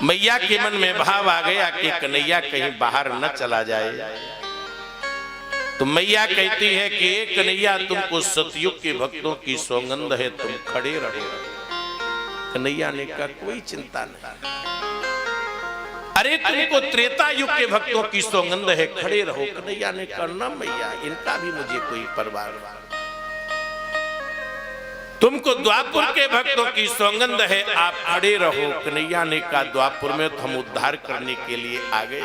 मैया के मन में भाव आ गया कि कन्हैया कहीं बाहर न चला जाए। तो मैया कहती है कि कन्हैया तुमको सतयुग के भक्तों की सौगंध है, तुम खड़े रहो। कन्हैया ने कहा कोई चिंता नहीं, अरे तुमको त्रेता युग के भक्तों की सौगंध है, खड़े रहो। कन्हैया ने कहा ना मैया, इनका भी मुझे कोई परवाह नहीं, तुमको द्वापुर के भक्तों की सौगंध है, आप खड़े रहो। कन्हैया ने कहा द्वापुर में तो हम उद्धार करने के लिए आ गए।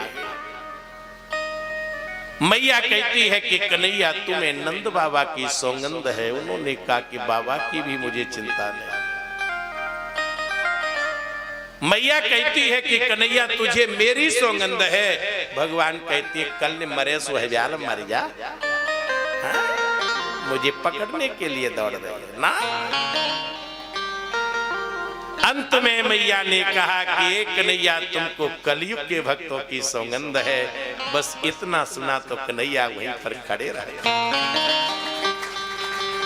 मैया कहती है कि कन्हैया तुम्हें नंद बाबा की सौगंध है। उन्होंने कहा कि बाबा की भी मुझे चिंता नहीं। मैया कहती है कि कन्हैया तुझे मेरी सौगंध है। भगवान कहती है कल ने मरे सो है ब्याल मर जा, मुझे पकड़ने के लिए दौड़ रही है ना। अंत में मैया ने कहा कि कन्हैया तुमको कलयुग के भक्तों की सौगंध है। बस इतना सुना तो कन्हैया वहीं पर खड़े रहे।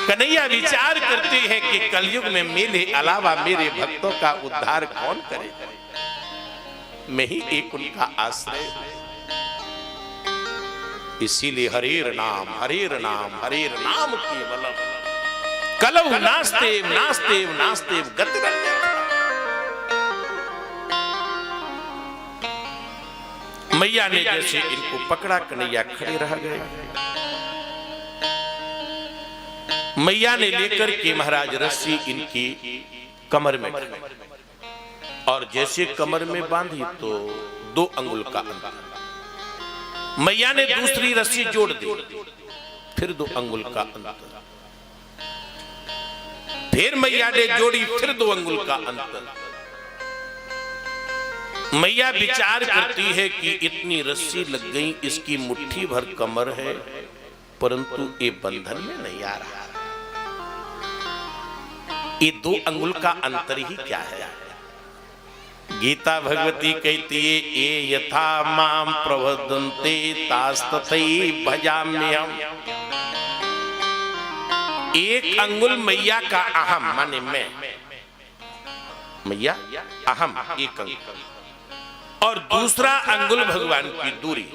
कन्हैया विचार करती है कि कलयुग में मेरे अलावा मेरे भक्तों का उद्धार कौन करेगा, मैं ही एक उनका आश्रय। इसीलिए हरेर नाम केवलम कलौ नास्तेव नास्तेव नास्तेव गतिरन्यः। मैया ने जैसे इनको पकड़ा, कन्हैया खड़े रह गए। मैया ने लेकर के महाराज रस्सी इनकी कमर में और जैसे कमर में बांधी तो 2 अंगुल का अंतर। मैया ने दूसरी रस्सी जोड़ दी, फिर 2 अंगुल का अंतर। फिर मैया ने जोड़ी, फिर 2 अंगुल का अंतर। मैया विचार करती है कि इतनी रस्सी लग गई, इसकी मुट्ठी भर कमर है, परंतु ये बंधन में नहीं आ रहा। ये 2 अंगुल का अंतर ही क्या है। गीता भगवती कहती है ये यथा माम प्रवदन्ते तास्तथै भजाम्यहम्। एक अंगुल मैया का अहम माने मैं, मैया अहम एक अंगुल, और दूसरा अंगुल भगवान की दूरी।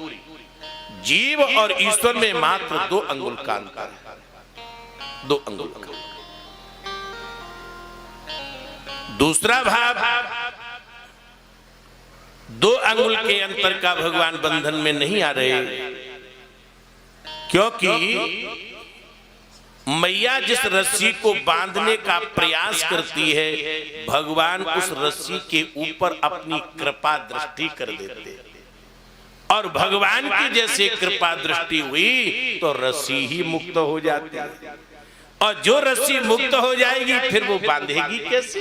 जीव और ईश्वर में मात्र 2 अंगुल का अंतर है, 2 अंगुल का। दूसरा भाव 2 अंगुल के अंतर का भगवान बंधन में नहीं आ रहे, क्योंकि मैया जिस रस्सी को बांधने का प्रयास करती है, भगवान उस रस्सी के ऊपर अपनी कृपा दृष्टि कर देते, और भगवान की जैसे कृपा दृष्टि हुई तो रस्सी ही मुक्त हो जाती है। और जो रस्सी मुक्त हो जाएगी फिर वो बांधेगी कैसे।